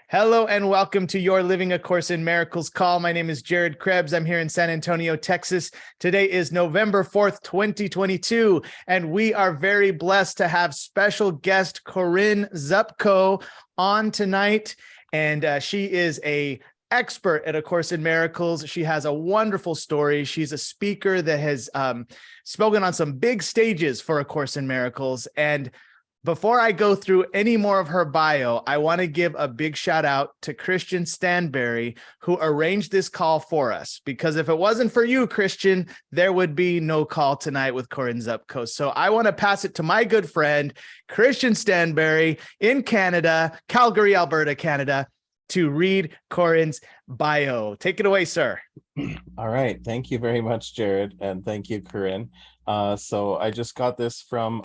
Hello and welcome to your Living A Course in Miracles call. My name is Jared Krebs. I'm here in San Antonio, Texas. Today is November 4th, 2022, and we are very blessed to have special guest Corinne Zupko on tonight. And she is an expert at A Course in Miracles. She has a wonderful story. She's a speaker that has spoken on some big stages for A Course in Miracles. And before I go through any more of her bio, I want to give a big shout out to Christian Stanberry, who arranged this call for us. Because if it wasn't for you, Christian, there would be no call tonight with Corinne Zupko. So I want to pass it to my good friend, Christian Stanberry in Canada, Calgary, Alberta, Canada, to read Corinne's bio. Take it away, sir. All right. Thank you very much, Jared. And thank you, Corinne. So I just got this from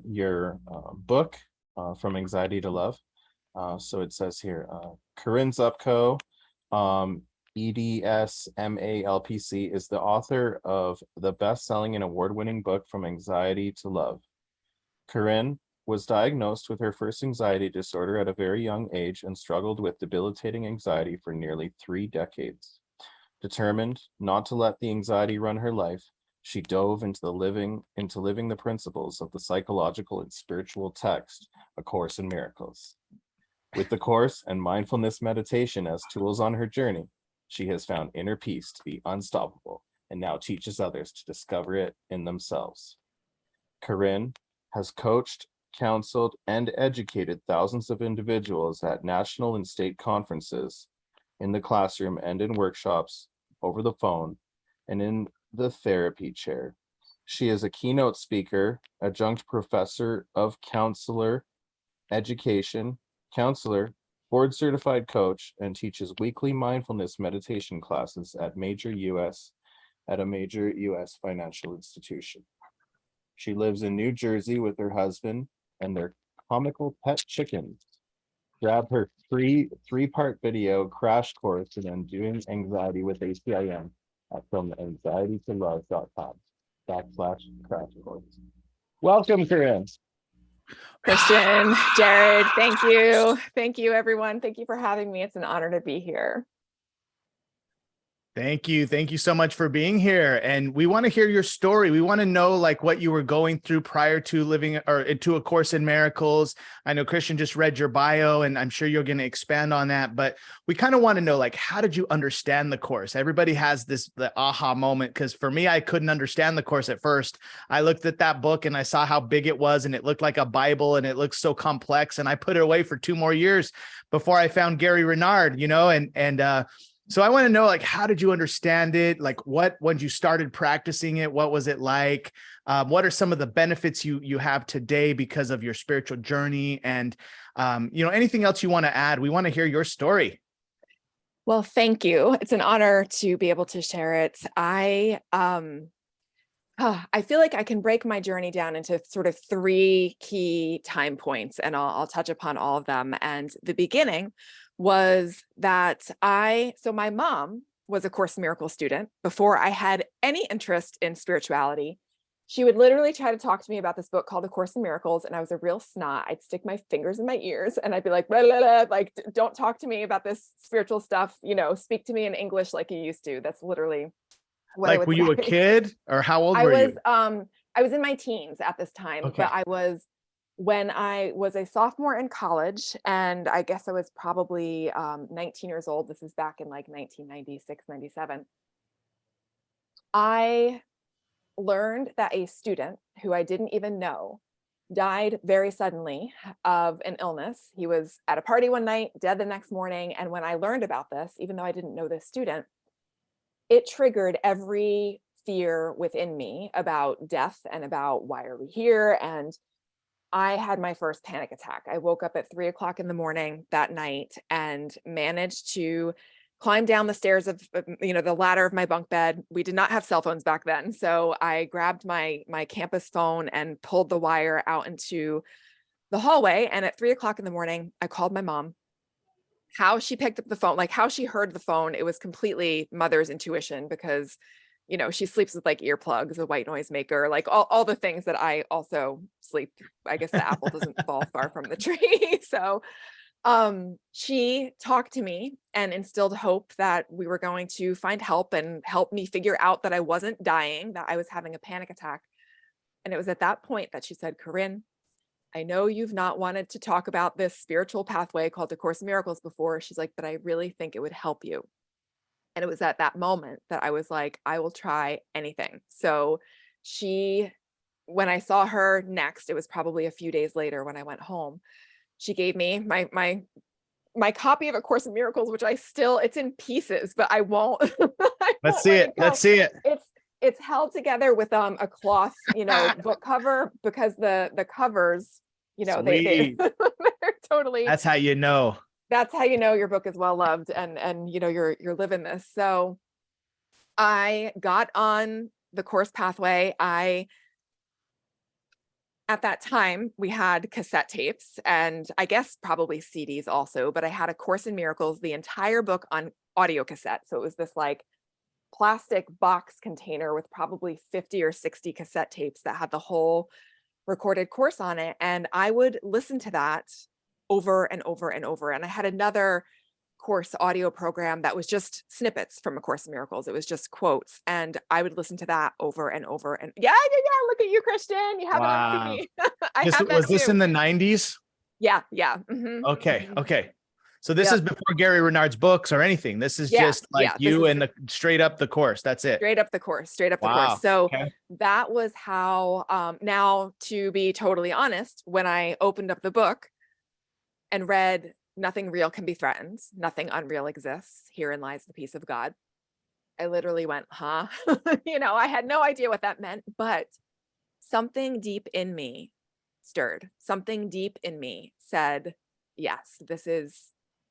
your book, From Anxiety to Love. So it says here, Corinne Zupko, EDSMALPC, is the author of the best-selling and award-winning book, From Anxiety to Love. Corinne was diagnosed with her first anxiety disorder at a very young age and struggled with debilitating anxiety for nearly 3 decades. Determined not to let the anxiety run her life, she dove into living the principles of the psychological and spiritual text, A Course in Miracles. With the Course and mindfulness meditation as tools on her journey, she has found inner peace to be unstoppable and now teaches others to discover it in themselves. Corinne has coached, counseled, and educated thousands of individuals at national and state conferences, in the classroom and in workshops, over the phone, and in the therapy chair. She is a keynote speaker, adjunct professor of counselor education, counselor, board certified coach, and teaches weekly mindfulness meditation classes at a major US financial institution. She lives in New Jersey with her husband and their comical pet chickens. Grab her free 3-part video crash course in undoing anxiety with ACIM at FromAnxietyToLove.com/crash course. Welcome, Corinne. Christian, Jared, thank you. Thank you, everyone. Thank you for having me. It's an honor to be here. Thank you. Thank you so much for being here. And we want to hear your story. We want to know like what you were going through prior to living or into A Course in Miracles. I know Christian just read your bio and I'm sure you're going to expand on that, but we kind of want to know like, how did you understand the Course? Everybody has the aha moment. Cause for me, I couldn't understand the Course at first. I looked at that book and I saw how big it was and it looked like a Bible and it looked so complex. And I put it away for 2 more years before I found Gary Renard, so I want to know, like, how did you understand it? Like when you started practicing it, what was it like? What are some of the benefits you have today because of your spiritual journey? And, anything else you want to add? We want to hear your story. Well, thank you. It's an honor to be able to share it. I feel like I can break my journey down into sort of 3 key time points, and I'll touch upon all of them. And the beginning was that my mom was a Course in Miracles student before I had any interest in spirituality. She would literally try to talk to me about this book called A Course in Miracles. And I was a real snot. I'd stick my fingers in my ears and I'd be like, blah, blah, blah, like, don't talk to me about this spiritual stuff. Speak to me in English like you used to. That's literally what I would were say. you a kid or how old were you? I was in my teens at this time, Okay. But when I was a sophomore in college, and I guess I was probably 19 years old. This is back in like 1996, 97. I learned that a student who I didn't even know died very suddenly of an illness. He was at a party one night, dead the next morning. And when I learned about this, even though I didn't know this student, it triggered every fear within me about death and about why are we here. And I had my first panic attack. I woke up at 3 o'clock in the morning that night and managed to climb down the stairs of, the ladder of my bunk bed. We did not have cell phones back then. So I grabbed my campus phone and pulled the wire out into the hallway. And at 3 o'clock in the morning, I called my mom. How she picked up the phone, like how she heard the phone, it was completely mother's intuition because she sleeps with like earplugs, a white noise maker, like all the things that I also sleep. I guess the apple doesn't fall far from the tree. So She talked to me and instilled hope that we were going to find help and help me figure out that I wasn't dying, that I was having a panic attack. And it was at that point that she said, Corinne, I know you've not wanted to talk about this spiritual pathway called the Course in Miracles before. She's like, but I really think it would help you. And it was at that moment that I was like, I will try anything. So when I saw her next, it was probably a few days later when I went home, she gave me my copy of A Course in Miracles, which it's in pieces, but I won't. Let's see it. Let's see it. It's held together with a cloth, book cover, because the covers, they're totally. That's how you know. That's how you know your book is well loved and you're living this. So I got on the course pathway. At that time, we had cassette tapes and I guess probably CDs also, but I had A Course in Miracles, the entire book on audio cassette. So it was this like plastic box container with probably 50 or 60 cassette tapes that had the whole recorded course on it. And I would listen to that over and over and over. And I had another course audio program that was just snippets from A Course in Miracles. It was just quotes. And I would listen to that over and over. And yeah. Look at you, Christian. You have it on CD. Was this in the 90s? Yeah. Mm-hmm. Okay. Mm-hmm. Okay. So this is before Gary Renard's books or anything. This is just like you and straight up the course. That's it. Straight up the course. So that was how, now to be totally honest, when I opened up the book and read nothing real can be threatened, nothing unreal exists, herein lies the peace of God, I literally went, huh? I had no idea what that meant, but something deep in me stirred. Something deep in me said, yes, this is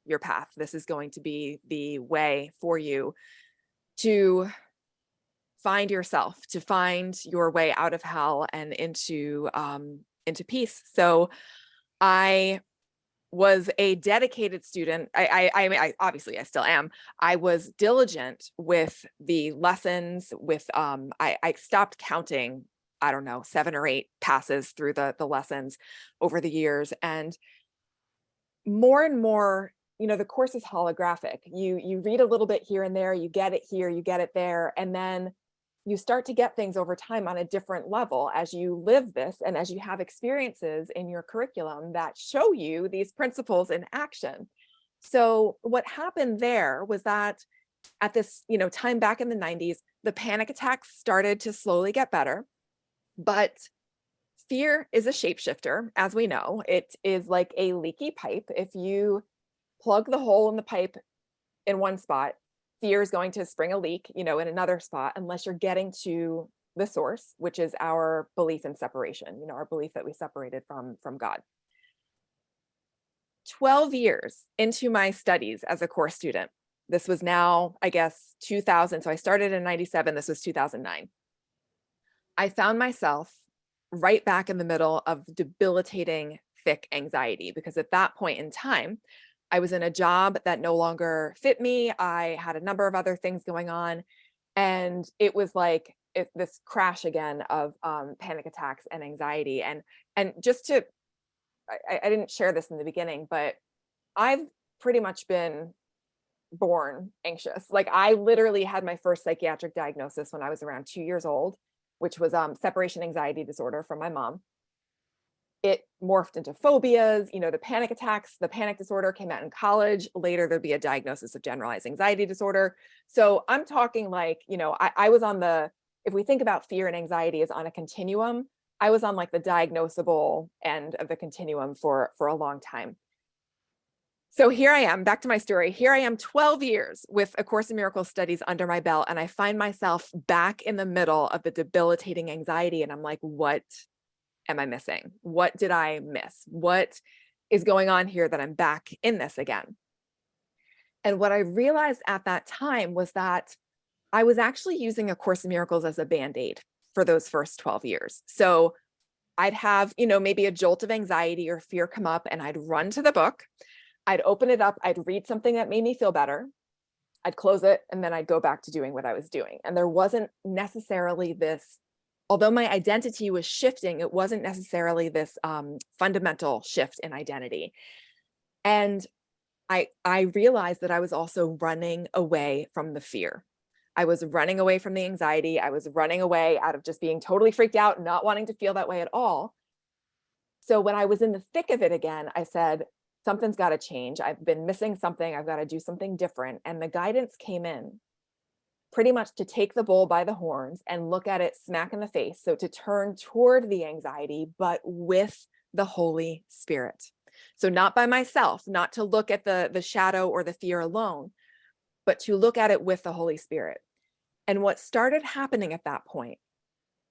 your path. This is going to be the way for you to find yourself, to find your way out of hell and into peace. So I was a dedicated student. I obviously I still am. I was diligent with the lessons with, I stopped counting, I don't know, 7 or 8 passes through the lessons over the years. And more, the course is holographic. You read a little bit here and there, you get it here, you get it there. And then you start to get things over time on a different level as you live this and as you have experiences in your curriculum that show you these principles in action. So what happened there was that at this, time back in the 90s, the panic attacks started to slowly get better, but fear is a shapeshifter, as we know. It is like a leaky pipe. If you plug the hole in the pipe in one spot, fear is going to spring a leak, in another spot, unless you're getting to the source, which is our belief in separation, our belief that we separated from God. 12 years into my studies as a course student, this was now, I guess, 2000. So I started in 97. This was 2009. I found myself right back in the middle of debilitating, thick anxiety, because at that point in time, I was in a job that no longer fit me. I had a number of other things going on. And it was like this crash again of panic attacks and anxiety. And just to, I didn't share this in the beginning, but I've pretty much been born anxious. Like I literally had my first psychiatric diagnosis when I was around 2 years old, which was separation anxiety disorder from my mom. It morphed into phobias, the panic attacks, the panic disorder came out in college. Later, there'd be a diagnosis of generalized anxiety disorder. So I'm talking like, I was on if we think about fear and anxiety as on a continuum, I was on like the diagnosable end of the continuum for a long time. So here I am, back to my story. Here I am 12 years with A Course in Miracles studies under my belt, and I find myself back in the middle of the debilitating anxiety. And I'm like, what am I missing? What did I miss? What is going on here that I'm back in this again? And what I realized at that time was that I was actually using A Course in Miracles as a Band-Aid for those first 12 years. So I'd have, maybe a jolt of anxiety or fear come up and I'd run to the book. I'd open it up. I'd read something that made me feel better. I'd close it and then I'd go back to doing what I was doing. And there wasn't necessarily this, although my identity was shifting, it wasn't necessarily this fundamental shift in identity. And I realized that I was also running away from the fear. I was running away from the anxiety. I was running away out of just being totally freaked out, not wanting to feel that way at all. So when I was in the thick of it again, I said, something's got to change. I've been missing something. I've got to do something different. And the guidance came in pretty much to take the bull by the horns and look at it smack in the face. So to turn toward the anxiety, but with the Holy Spirit. So not by myself, not to look at the shadow or the fear alone, but to look at it with the Holy Spirit. And what started happening at that point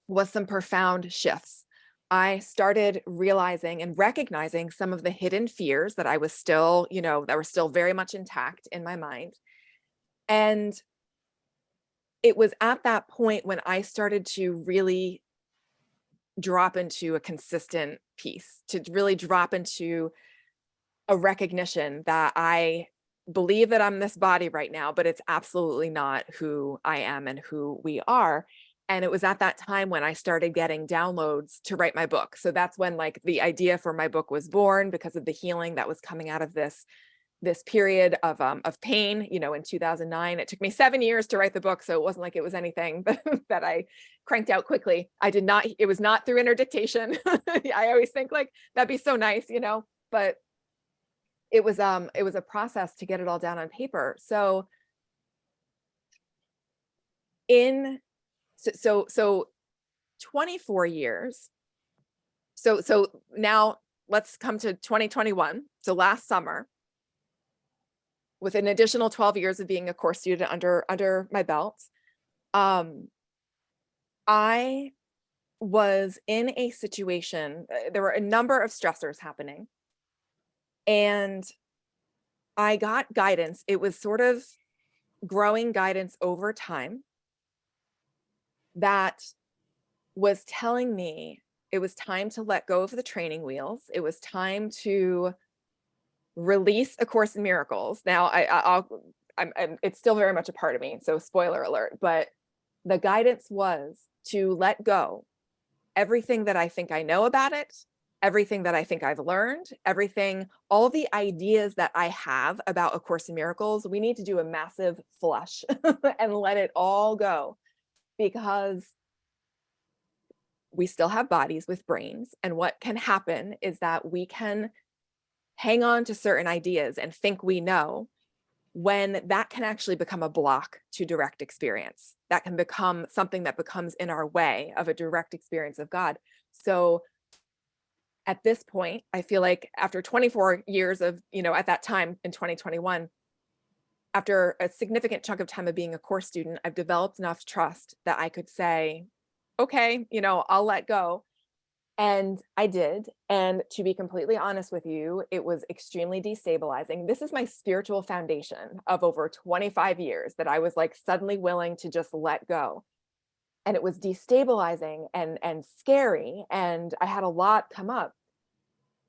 was some profound shifts. I started realizing and recognizing some of the hidden fears that I was still, that were still very much intact in my mind. And it was at that point when I started to really drop into a consistent peace, to really drop into a recognition that I believe that I'm this body right now, but it's absolutely not who I am and who we are. And it was at that time when I started getting downloads to write my book. So that's when like the idea for my book was born, because of the healing that was coming out of this period of pain, in 2009. It took me 7 years to write the book. So it wasn't like it was anything that I cranked out quickly. It was not through interdictation. I always think like, that'd be so nice, but it was a process to get it all down on paper. So 24 years. So now let's come to 2021. So last summer, with an additional 12 years of being a course student under my belt, I was in a situation, there were a number of stressors happening, and I got guidance. It was sort of growing guidance over time that was telling me it was time to let go of the training wheels. It was time to release A Course in Miracles. Now, it's still very much a part of me, so spoiler alert, but the guidance was to let go everything that I think I know about it, everything that I think I've learned, all the ideas that I have about A Course in Miracles. We need to do a massive flush and let it all go, because we still have bodies with brains. And what can happen is that we can hang on to certain ideas and think we know, when that can actually become a block to direct experience. That can become something that becomes in our way of a direct experience of God. So at this point, I feel like after 24 years of, at that time in 2021, after a significant chunk of time of being a course student, I've developed enough trust that I could say, okay, I'll let go. And I did. And to be completely honest with you, it was extremely destabilizing. This is my spiritual foundation of over 25 years that I was like suddenly willing to just let go. And it was destabilizing and scary. And I had a lot come up,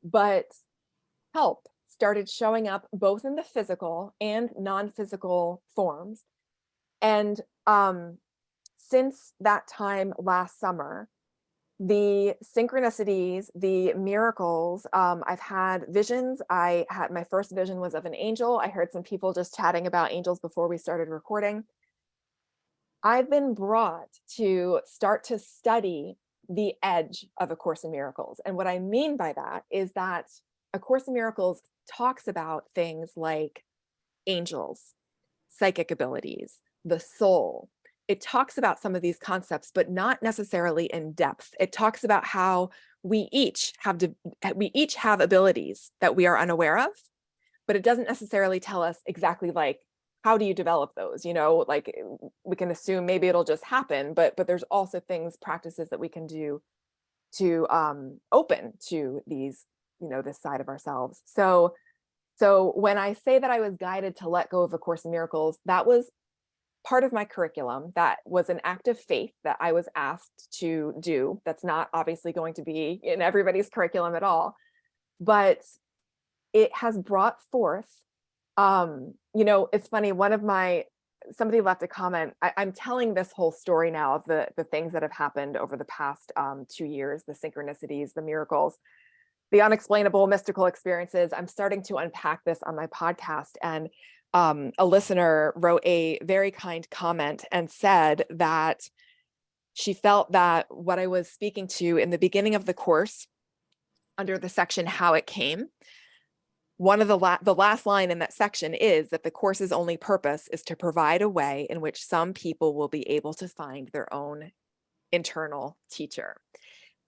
but help started showing up both in the physical and non-physical forms. And since that time last summer, the synchronicities, the miracles, I've had visions. My first vision was of an angel. I heard some people just chatting about angels before we started recording. I've been brought to start to study the edge of A Course in Miracles. And what I mean by that is that A Course in Miracles talks about things like angels, psychic abilities, the soul. It talks about some of these concepts, but not necessarily in depth. It talks about how we each have abilities that we are unaware of, but it doesn't necessarily tell us exactly like, how do you develop those? Like we can assume maybe it'll just happen, but there's also practices that we can do to open to these, this side of ourselves. So when I say that I was guided to let go of A Course in Miracles, that was part of my curriculum. That was an act of faith that I was asked to do. That's not obviously going to be in everybody's curriculum at all, but it has brought forth, it's funny, somebody left a comment. I'm telling this whole story now of the things that have happened over the past 2 years, the synchronicities, the miracles. the unexplainable mystical experiences. I'm starting to unpack this on my podcast, and a listener wrote a very kind comment and said that she felt that what I was speaking to in the beginning of the course, under the section How It Came, one of the last line in that section is that the course's only purpose is to provide a way in which some people will be able to find their own internal teacher.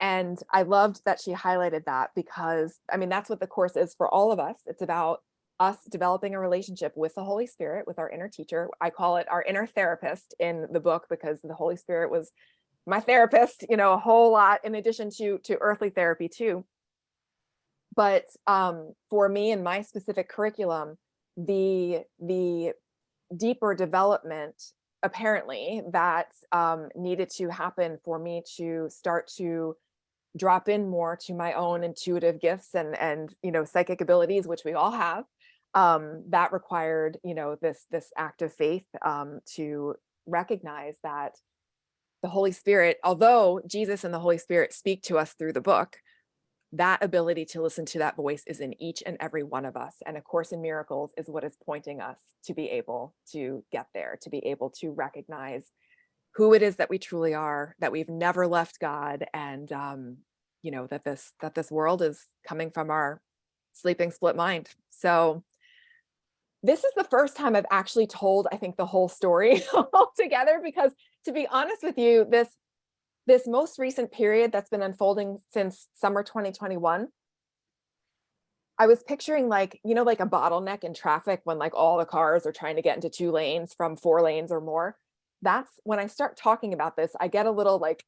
And I loved that she highlighted that, because I mean, that's what the course is for all of us. It's about us developing a relationship with the Holy Spirit, with our inner teacher. I call it our inner therapist in the book, because the Holy Spirit was my therapist, you know, a whole lot, in addition to earthly therapy too. But for me and my specific curriculum, the deeper development apparently that needed to happen for me to start to drop in more to my own intuitive gifts and you know, psychic abilities, which we all have, that required, you know, this act of faith to recognize that the Holy Spirit, although Jesus and the Holy Spirit speak to us through the book, that ability to listen to that voice is in each and every one of us. And A Course in Miracles is what is pointing us to be able to get there, to be able to recognize who it is that we truly are, that we've never left God, and you know, that this world is coming from our sleeping split mind. So this is the first time I've actually told, I think, the whole story all together, because to be honest with you, this most recent period that's been unfolding since summer 2021, I was picturing, like, you know, like a bottleneck in traffic when like all the cars are trying to get into 2 lanes from 4 lanes or more. That's when I start talking about this, I get a little like,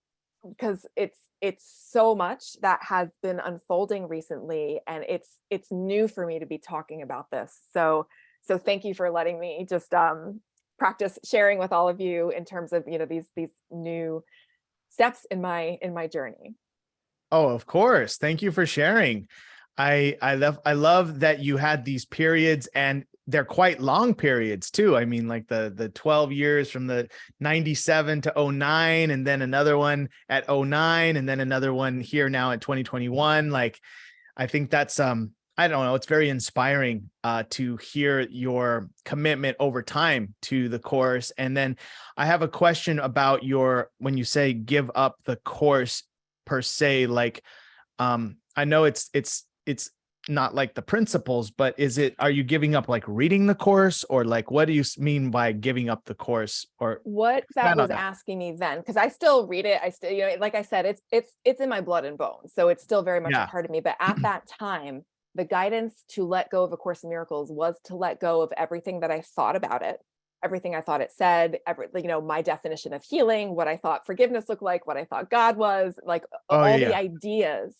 because it's so much that has been unfolding recently, and it's new for me to be talking about this. So thank you for letting me just practice sharing with all of you in terms of, you know, these new steps in my journey. Oh, of course. Thank you for sharing. I love that you had these periods, and they're quite long periods too. I mean, like the 12 years from the 97 to 09, and then another one at 09, and then another one here now at 2021. Like, I think that's I don't know, it's very inspiring to hear your commitment over time to the course. And then I have a question about when you say give up the course per se, like, I know it's not like the principles, but are you giving up like reading the course, or like, what do you mean by giving up the course? Or what that was asking me then, because I still read it. I still, you know, like I said, it's in my blood and bones. So it's still very much a part of me. But at that time, the guidance to let go of A Course in Miracles was to let go of everything that I thought about it, everything I thought it said, you know, my definition of healing, what I thought forgiveness looked like, what I thought God was, like the ideas.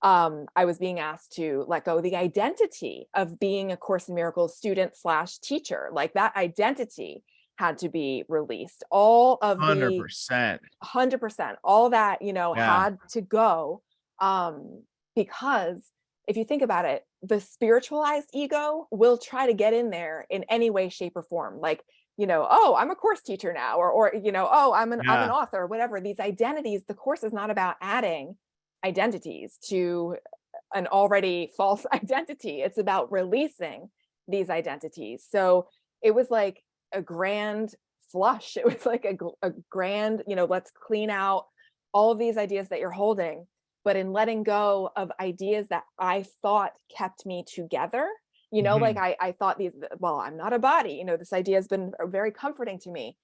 I was being asked to let go the identity of being a Course in Miracles student / teacher. Like, that identity had to be released. All of 100%. 100%, all that, you know, had to go, because if you think about it, the spiritualized ego will try to get in there in any way, shape, or form. Like, you know, oh, I'm a course teacher now, or you know, oh, I'm an author, or whatever. These identities, the course is not about adding identities to an already false identity. It's about releasing these identities. So it was like a grand flush. It was like a grand, you know, let's clean out all of these ideas that you're holding. But in letting go of ideas that I thought kept me together, you know, like I thought well, I'm not a body, you know, this idea has been very comforting to me.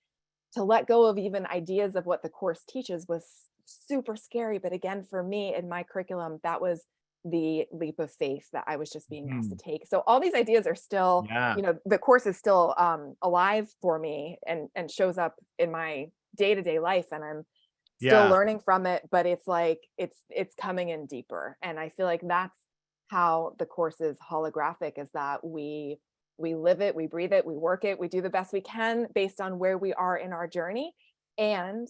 To let go of even ideas of what the course teaches was super scary. But again, for me in my curriculum, that was the leap of faith that I was just being asked to take. So all these ideas are still, you know, the course is still alive for me and shows up in my day-to-day life, and I'm still learning from it, but it's like it's coming in deeper. And I feel like that's how the course is holographic, is that we live it, we breathe it, we work it, we do the best we can based on where we are in our journey, and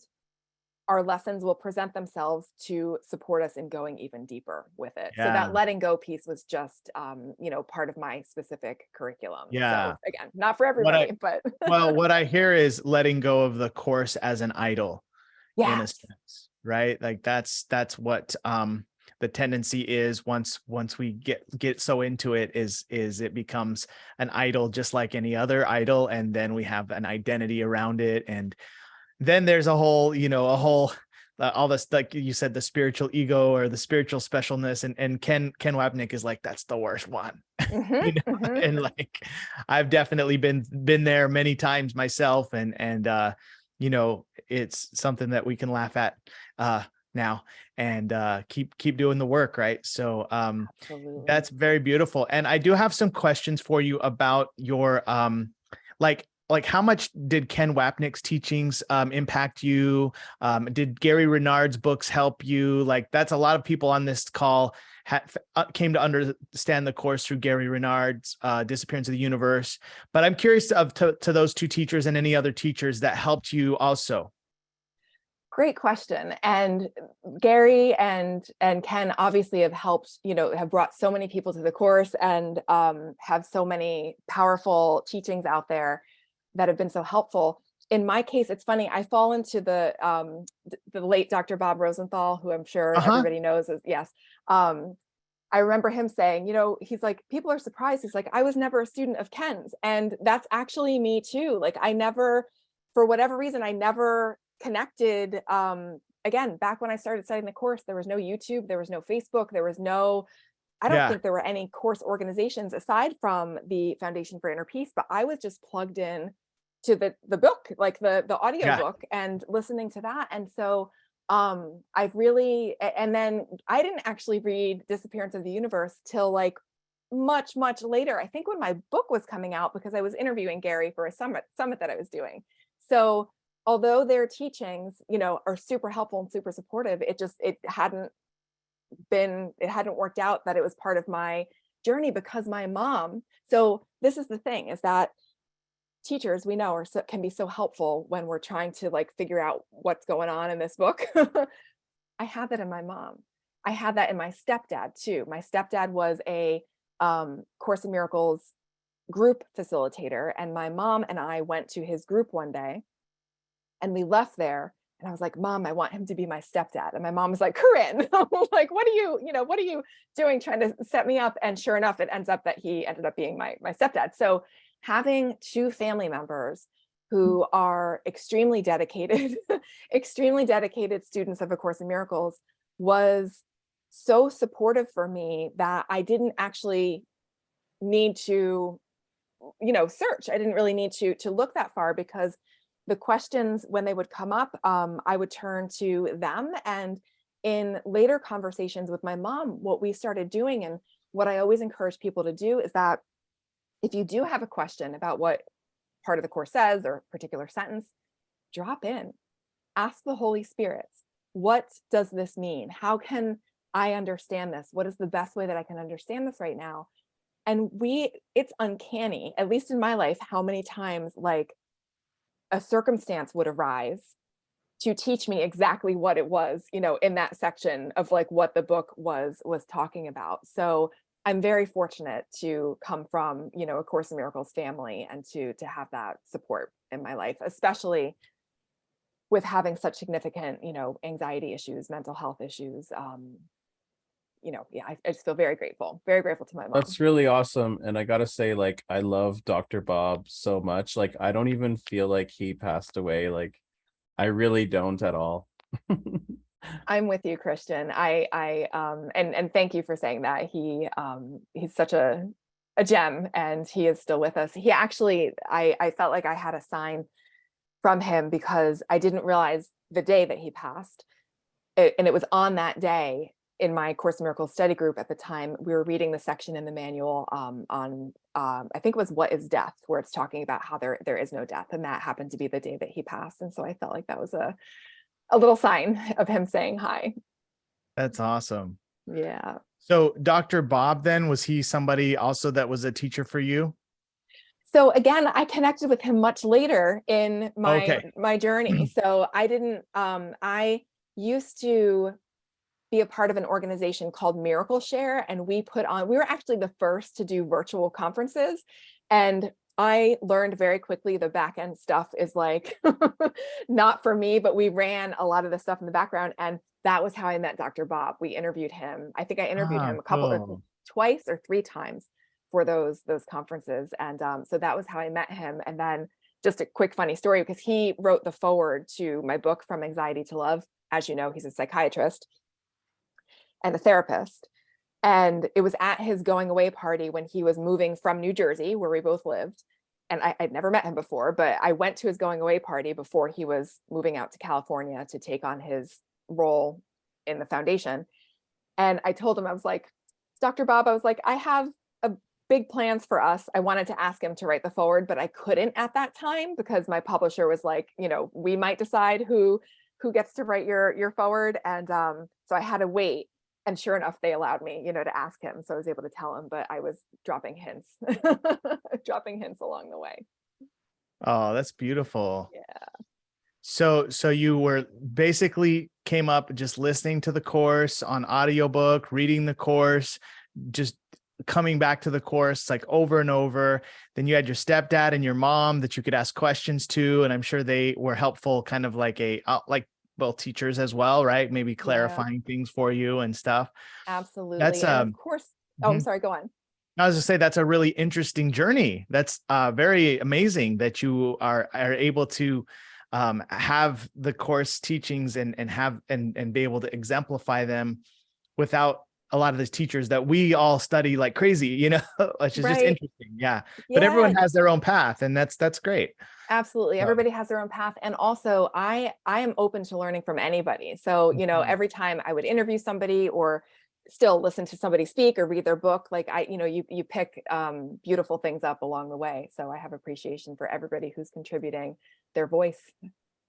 our lessons will present themselves to support us in going even deeper with it. So that letting go piece was just you know, part of my specific curriculum. So again, not for everybody, but well, what I hear is letting go of the course as an idol. In a sense, right? Like that's what the tendency is once we get so into it is it becomes an idol, just like any other idol. And then we have an identity around it. And then there's a whole, all this, like you said, the spiritual ego or the spiritual specialness. And Ken Wapnick is like, that's the worst one. And like, I've definitely been there many times myself. And it's something that we can laugh at now and keep doing the work. Right. So Absolutely. that's very beautiful. And I do have some questions for you about your like how much did Ken Wapnick's teachings impact you? Did Gary Renard's books help you? Like, that's a lot of people on this call came to understand the course through Gary Renard's Disappearance of the Universe. But I'm curious to those two teachers and any other teachers that helped you also. Great question. And Gary and Ken obviously have helped, have brought so many people to the course and have so many powerful teachings out there that have been so helpful. In my case, it's funny, I fall into the late Dr. Bob Rosenthal, who I'm sure everybody knows is, yes. I remember him saying, he's like, people are surprised. He's like, I was never a student of Ken's. And that's actually me too. Like, I never, for whatever reason, I never connected. Again, back when I started studying the course, there was no YouTube, there was no Facebook, there was no, I don't think there were any course organizations aside from the Foundation for Inner Peace, but I was just plugged in to the book, like the audio book, and listening to that. And so I've really, and then I didn't actually read Disappearance of the Universe till like much later. I think when my book was coming out, because I was interviewing Gary for a summit that I was doing. So although their teachings, are super helpful and super supportive, it hadn't worked out that it was part of my journey, because my mom, so this is the thing, is that teachers, we know, can be so helpful when we're trying to like figure out what's going on in this book. I had that in my mom. I had that in my stepdad too. My stepdad was a Course in Miracles group facilitator, and my mom and I went to his group one day, and we left there. And I was like, Mom, I want him to be my stepdad. And my mom was like, Corinne, like, what are you doing trying to set me up? And sure enough, it ends up that he ended up being my stepdad. So having two family members who are extremely dedicated students of A Course in Miracles was so supportive for me that I didn't actually need to, search. I didn't really need to look that far, because the questions, when they would come up, I would turn to them. And in later conversations with my mom, what we started doing, and what I always encourage people to do, is that if you do have a question about what part of the course says or a particular sentence, drop in, ask the Holy Spirit, what does this mean? How can I understand this? What is the best way that I can understand this right now? And it's uncanny, at least in my life, how many times like a circumstance would arise to teach me exactly what it was, in that section of like what the book was talking about. So I'm very fortunate to come from, A Course in Miracles family, and to have that support in my life, especially with having such significant, anxiety issues, mental health issues. I just feel very grateful to my mom. That's really awesome. And I gotta say, like, I love Dr. Bob so much. Like, I don't even feel like he passed away. Like, I really don't at all. I'm with you, Christian. And thank you for saying that. He's such a gem, and he is still with us. He actually, I felt like I had a sign from him, because I didn't realize the day that he passed. And it was on that day in my Course in Miracles study group at the time, we were reading the section in the manual on I think it was What is Death, where it's talking about how there is no death. And that happened to be the day that he passed. And so I felt like that was a little sign of him saying hi. That's awesome. Yeah. So Dr. Bob, then, was he somebody also that was a teacher for you? So again, I connected with him much later in my journey. So I used to be a part of an organization called Miracle Share, and we were actually the first to do virtual conferences. And I learned very quickly the back end stuff is like not for me, but we ran a lot of the stuff in the background. And that was how I met Dr. Bob. We interviewed him. I think I interviewed him a couple or Cool. twice or three times for those conferences. And so that was how I met him. And then just a quick funny story, because he wrote the foreword to my book, From Anxiety to Love. As you know, he's a psychiatrist and a therapist. And it was at his going away party when he was moving from New Jersey, where we both lived. And I'd never met him before, but I went to his going away party before he was moving out to California to take on his role in the foundation. And I told him, I was like, Dr. Bob, I was like, I have big plans for us. I wanted to ask him to write the foreword, but I couldn't at that time because my publisher was like, we might decide who gets to write your foreword. And so I had to wait. And sure enough, they allowed me, to ask him. So I was able to tell him, but I was dropping hints, along the way. Oh, that's beautiful. Yeah. So you were basically came up just listening to the course on audiobook, reading the course, just coming back to the course like over and over. Then you had your stepdad and your mom that you could ask questions to. And I'm sure they were helpful, kind of like teachers as well, right? Maybe clarifying things for you and stuff. Absolutely. That's and of course, I'm sorry, go on. I was to say that's a really interesting journey. That's very amazing that you are able to have the course teachings and be able to exemplify them without a lot of these teachers that we all study like crazy, which is just interesting. Yeah. But everyone has their own path, and that's great. Absolutely. Everybody has their own path. And also I am open to learning from anybody. So, every time I would interview somebody or still listen to somebody speak or read their book, like you pick beautiful things up along the way. So I have appreciation for everybody who's contributing their voice.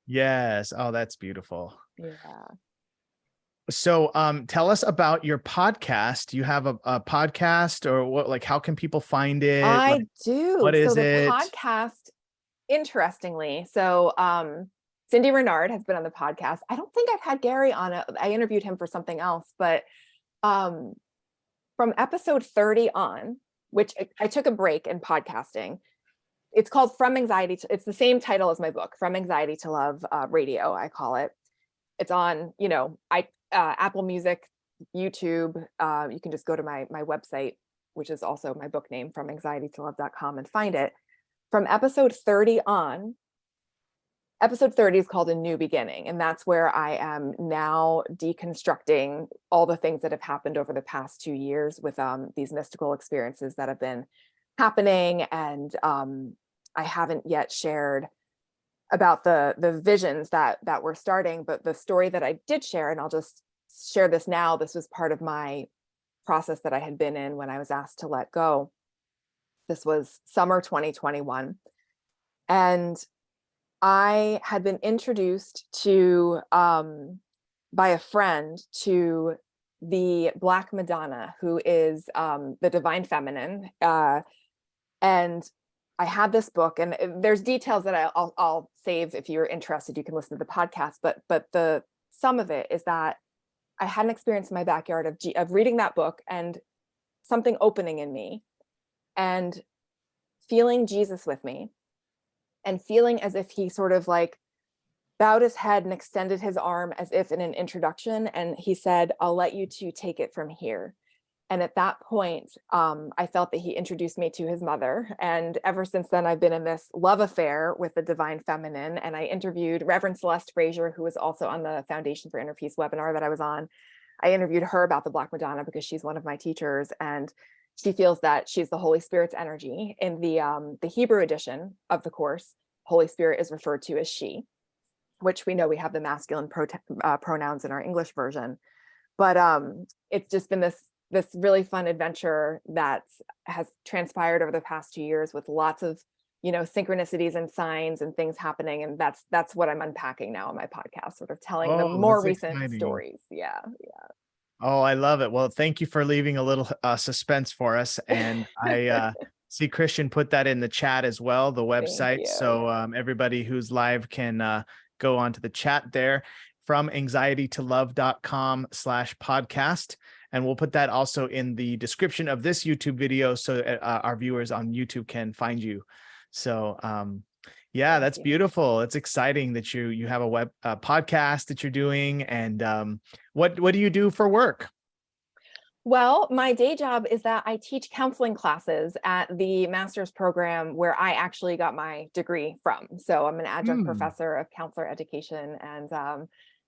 Yes. Oh, that's beautiful. Yeah. So tell us about your podcast. You have a podcast, or what, like, how can people find it? I do. What is the it? Podcast, interestingly, so Cindy Renard has been on the podcast. I don't think I've had Gary on it. I interviewed him for something else, but from episode 30 on, which I took a break in podcasting. It's called From Anxiety to, it's the same title as my book, From Anxiety to Love Radio, I call it. It's on, Apple Music, YouTube. You can just go to my website, which is also my book name, FromAnxietyToLove.com, and find it. From episode 30 on, episode 30 is called A New Beginning. And that's where I am now deconstructing all the things that have happened over the past 2 years with these mystical experiences that have been happening. And I haven't yet shared about the visions that were starting, but the story that I did share, and I'll just share this now, this was part of my process that I had been in when I was asked to let go. This was summer 2021. And I had been introduced to, by a friend, to the Black Madonna, who is the divine feminine. And I had this book, and there's details that I'll save if you're interested. You can listen to the podcast, but the sum of it is that I had an experience in my backyard of reading that book and something opening in me and feeling Jesus with me, and feeling as if he sort of like bowed his head and extended his arm as if in an introduction. And he said, "I'll let you two take it from here." And at that point, I felt that he introduced me to his mother. And ever since then, I've been in this love affair with the divine feminine. And I interviewed Reverend Celeste Frazier, who was also on the Foundation for Inner Peace webinar that I was on. I interviewed her about the Black Madonna because she's one of my teachers. And she feels that she's the Holy Spirit's energy. In the Hebrew edition of the course, Holy Spirit is referred to as she, which we know we have the masculine pronouns in our English version. But it's just been this really fun adventure that has transpired over the past 2 years with lots of, synchronicities and signs and things happening. And that's what I'm unpacking now on my podcast, sort of telling the more recent stories. Yeah. Oh, I love it. Well, thank you for leaving a little suspense for us. And I see Christian put that in the chat as well, the website. So everybody who's live can go onto the chat there, from anxietytolove.com/podcast. And we'll put that also in the description of this YouTube video so our viewers on YouTube can find you. So Yeah, Thank that's you. beautiful. It's exciting that you have a web podcast that you're doing. And what do you do for work? Well, my day job is that I teach counseling classes at the master's program where I actually got my degree from. So I'm an adjunct Hmm. professor of counselor education, and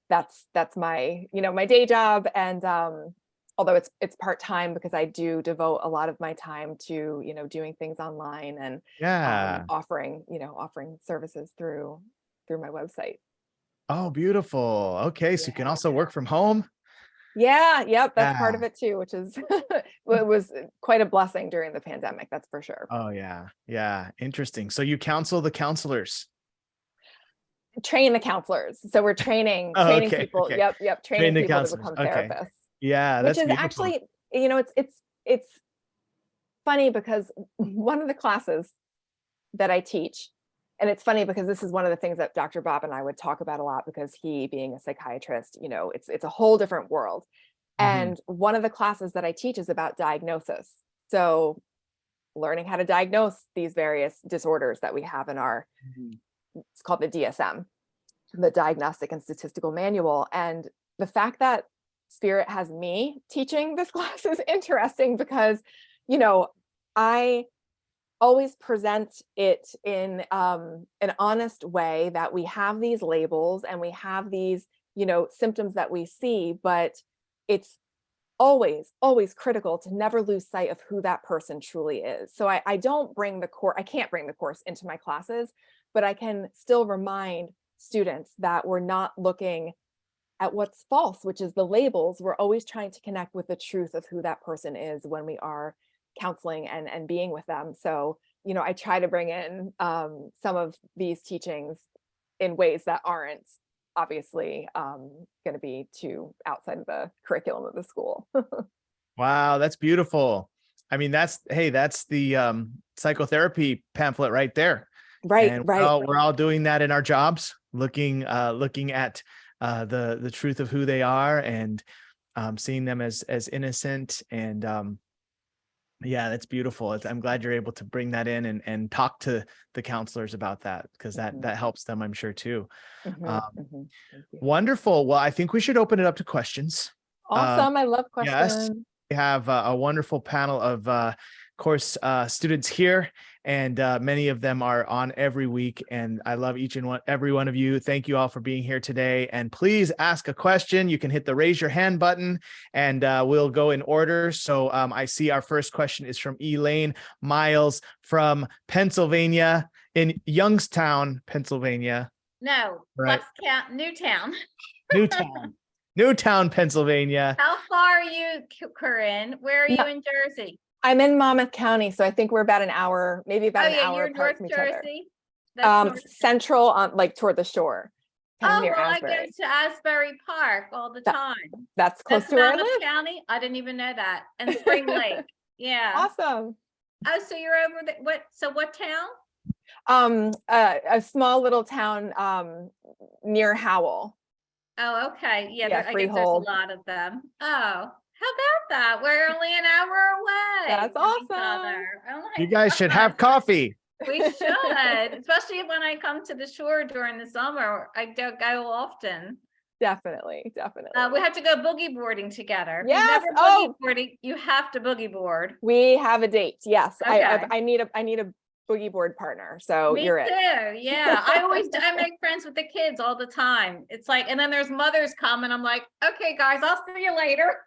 that's my my day job. And although it's part-time, because I do devote a lot of my time to doing things online and Yeah. offering services through my website. Oh, beautiful. Okay, so you can Yeah. also work from home. Yeah, yep, that's part Yeah. of it too, which is well, it was quite a blessing during the pandemic, that's for sure. Oh, yeah. Yeah. Interesting. So you counsel the counselors. Train the counselors. So we're training Oh, training okay. people. Okay. Yep, Train training the people to counselors. become Okay. therapists, Yeah, which that's is beautiful. actually, it's funny because one of the classes that I teach, and it's funny because this is one of the things that Dr. Bob and I would talk about a lot, because he being a psychiatrist, it's a whole different world. Mhm. And one of the classes that I teach is about diagnosis. So learning how to diagnose these various disorders that we have in our, Mhm. it's called the DSM, the Diagnostic and Statistical Manual. And the fact that Spirit has me teaching this class is interesting because, I always present it in an honest way, that we have these labels and we have these, symptoms that we see, but it's always critical to never lose sight of who that person truly is. So I don't bring the course, I can't bring the course into my classes, but I can still remind students that we're not looking at what's false, which is the labels. We're always trying to connect with the truth of who that person is when we are counseling and being with them. So, I try to bring in some of these teachings in ways that aren't obviously going to be too outside of the curriculum of the school. Wow, that's beautiful. I mean, that's the psychotherapy pamphlet right there. Right, And right. we're all doing that in our jobs, looking at the truth of who they are, and seeing them as innocent. And yeah, that's beautiful. I'm glad you're able to bring that in and talk to the counselors about that, because that Mhm, that helps them, I'm sure, too. mhm, Um, mhm. Thank you. Wonderful. Well, I think we should open it up to questions. Um, Awesome. I love yes, questions. we have a wonderful panel of course students here, and many of them are on every week, and I love every one of you. Thank you all for being here today, and please ask a question. You can hit the raise your hand button, and we'll go in order. So I see our first question is from Elaine Miles from Pennsylvania, in Youngstown, Pennsylvania. No, Right. Bucks Count, Newtown. Newtown, Newtown, Pennsylvania. How far are you, Corinne? Where are you No, in Jersey? I'm in Monmouth County, so I think we're about an hour, maybe about Oh an yeah, hour you're apart North from each other. Jersey. That's North. Central, on like toward the shore, kind of Oh near well, I go Asbury. to Asbury Park all the That, time. that's close That's to where I Monmouth live. County. I didn't even know that. And Spring Lake. Yeah. Awesome. Oh, so you're over the what? So what town? A small little town near Howell. Oh, okay. Yeah, Yeah, I guess there's a Freehold. lot of them. Oh, how about that? We're only an hour away That's from each awesome. other. Oh You my guys should have gosh. coffee. We should, especially when I come to the shore during the summer. I don't go often. Definitely. We have to go boogie boarding together. If you've Yes. never boogie boarding, you have to boogie board. We have a date. Yes. Okay. I need a boogie board partner. So Me you're too. it. Yeah. I make friends with the kids all the time. It's like, and then there's mothers come and I'm like, okay, guys, I'll see you later.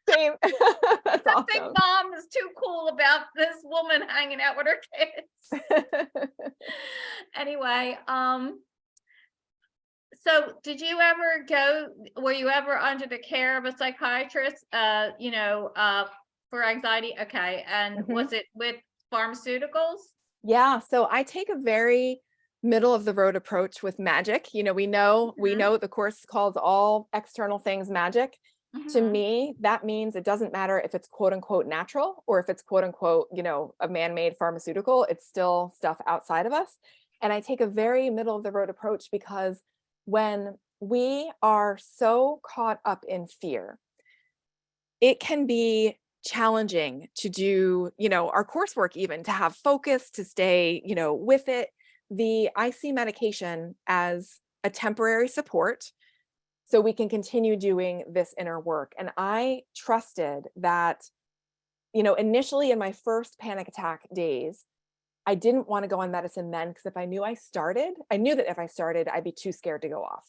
Same. That's I think awesome. mom is too cool about this woman hanging out with her kids. Anyway, so were you ever under the care of a psychiatrist, for anxiety? Okay. And was it with pharmaceuticals? Yeah. So I take a very middle of the road approach with magic. We know the course calls all external things magic. To me, that means it doesn't matter if it's quote unquote natural or if it's quote unquote, a man-made pharmaceutical. It's still stuff outside of us. And I take a very middle of the road approach, because when we are so caught up in fear, it can be challenging to do, our coursework, even to have focus, to stay, with it, the IC medication as a temporary support so we can continue doing this inner work. And I trusted that, initially in my first panic attack days, I didn't want to go on medicine then, because if I knew that if I started, I'd be too scared to go off.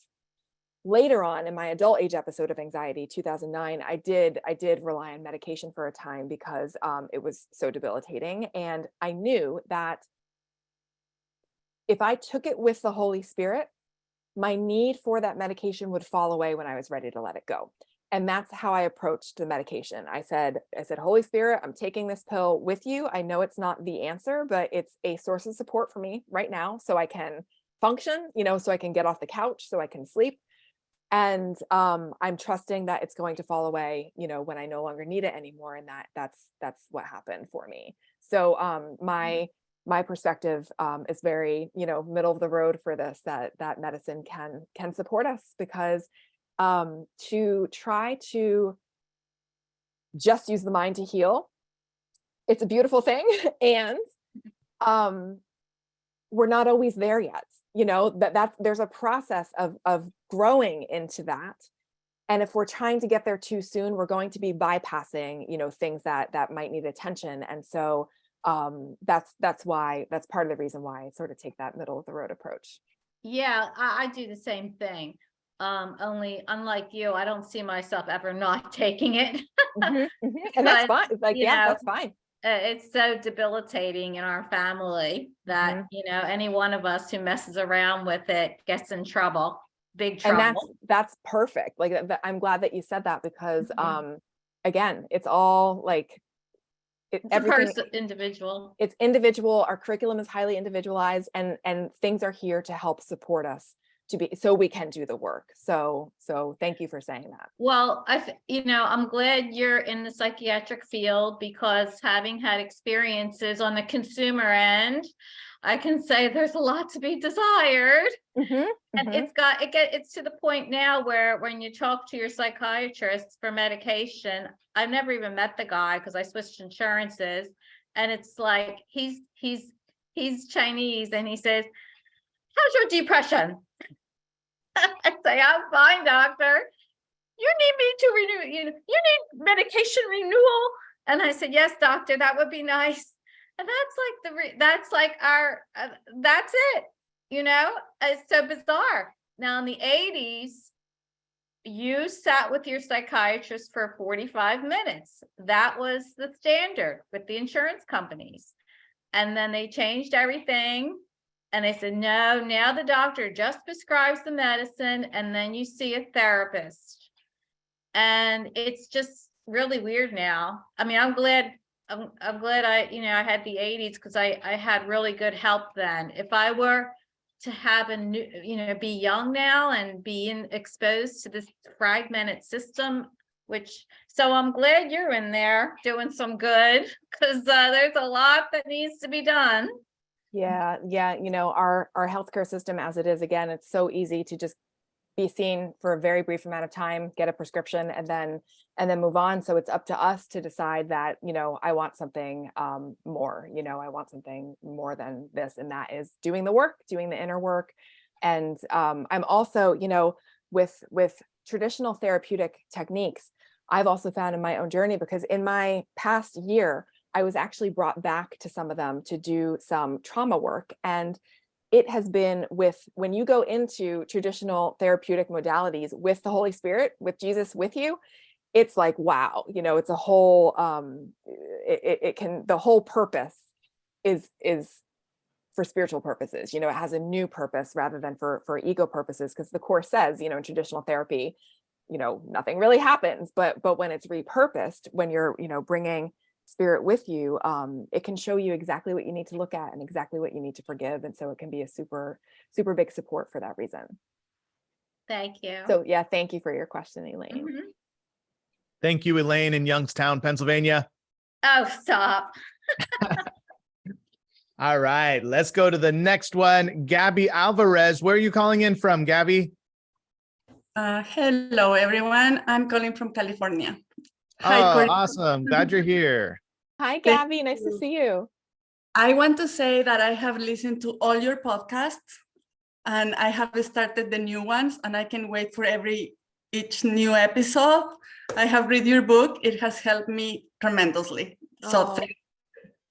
Later on in my adult age episode of anxiety, 2009, I did rely on medication for a time because it was so debilitating. And I knew that if I took it with the Holy Spirit, my need for that medication would fall away when I was ready to let it go. And that's how I approached the medication. I said, Holy Spirit, I'm taking this pill with you. I know it's not the answer, but it's a source of support for me right now, so I can function, so I can get off the couch, so I can sleep. And I'm trusting that it's going to fall away, when I no longer need it anymore. And that's what happened for me. So my perspective is very, middle of the road for this, that medicine can support us, because to try to just use the mind to heal, it's a beautiful thing. And we're not always there yet. There's a process of growing into that. And if we're trying to get there too soon, we're going to be bypassing, things that might need attention. And so that's part of the reason why I sort of take that middle of the road approach. Yeah, I do the same thing. Only unlike you, I don't see myself ever not taking it. And that's fine. It's like, that's fine. It's so debilitating in our family that, any one of us who messes around with it gets in trouble, big trouble. And that's perfect. Like, I'm glad that you said that, because, again, it's all like, everything individual. It's individual. Our curriculum is highly individualized, and things are here to help support us so we can do the work. So thank you for saying that. Well, I'm glad you're in the psychiatric field, because having had experiences on the consumer end, I can say there's a lot to be desired. And it's to the point now where when you talk to your psychiatrist for medication, I've never even met the guy because I switched insurances, and it's like he's Chinese, and he says, "How's your depression?" I say, "I'm fine, doctor. You need me to renew, you need medication renewal." And I said, "Yes, doctor, that would be nice." And that's it. It's so bizarre. Now in the 80s, you sat with your psychiatrist for 45 minutes. That was the standard with the insurance companies. And then they changed everything. And they said, no, now the doctor just prescribes the medicine, and then you see a therapist. And it's just really weird now. I mean, I'm glad I had the 80s, because I had really good help then. If I were to have a new, be young now and be exposed to this fragmented system, so I'm glad you're in there doing some good, because there's a lot that needs to be done. Yeah. Our healthcare system as it is, again, it's so easy to just be seen for a very brief amount of time, get a prescription, and then move on. So it's up to us to decide that, I want something more, I want something more than this. And that is doing the work, doing the inner work. And I'm also, with traditional therapeutic techniques, I've also found in my own journey, because in my past year, I was actually brought back to some of them to do some trauma work. And it has been when you go into traditional therapeutic modalities with the Holy Spirit, with Jesus with you, it's like, wow, it's a whole, the whole purpose is for spiritual purposes. It has a new purpose rather than for ego purposes, because the Course says, in traditional therapy, nothing really happens, but when it's repurposed, when you're, bringing Spirit with you, it can show you exactly what you need to look at and exactly what you need to forgive. And so it can be a super, super big support for that reason. Thank you. So yeah, thank you for your question, Elaine. Thank you, Elaine in Youngstown, Pennsylvania. Oh, stop. All right, let's go to the next one. Gabby Alvarez, where are you calling in from, Gabby? Hello, everyone. I'm calling from California. Hi, Corinne. Awesome. Glad you're here. Hi, Gabby. Nice to see you. I want to say that I have listened to all your podcasts and I have started the new ones and I can wait for each new episode. I have read your book. It has helped me tremendously. So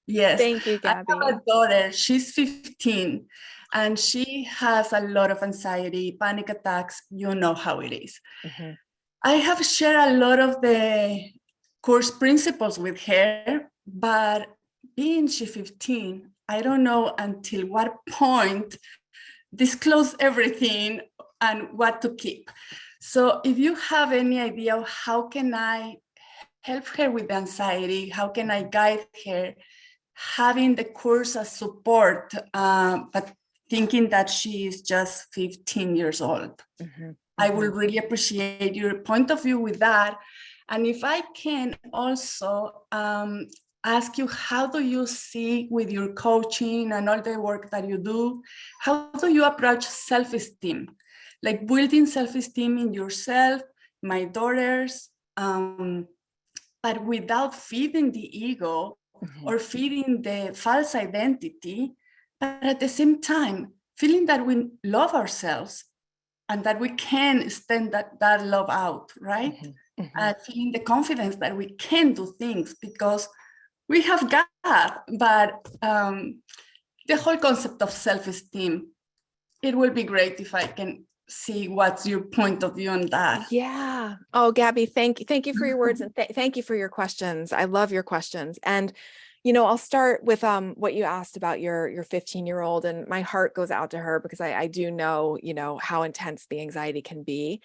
yes. Thank you, I Gabby. have a daughter, she's 15 and she has a lot of anxiety, panic attacks. You know how it is. Mhm. I have shared a lot of the course principles with her, but being she 15, I don't know until what point disclose everything and what to keep. So if you have any idea of how can I help her with anxiety, how can I guide her, having the course as support, but thinking that she is just 15 years old. Mhm. I will really appreciate your point of view with that. And if I can also ask you, how do you see with your coaching and all the work that you do, how do you approach self-esteem? Like building self-esteem in yourself, my daughters, but without feeding the ego or feeding the false identity, but at the same time, feeling that we love ourselves and that we can stand that love out, right? Feeling the confidence that we can do things because we have God, but the whole concept of self-esteem, it will be great if I can see what's your point of view on that. Yeah. Oh, Gabby, thank you for your words and thank you for your questions. I love your questions. And I'll start with what you asked about your 15-year-old, and my heart goes out to her because I do know, how intense the anxiety can be.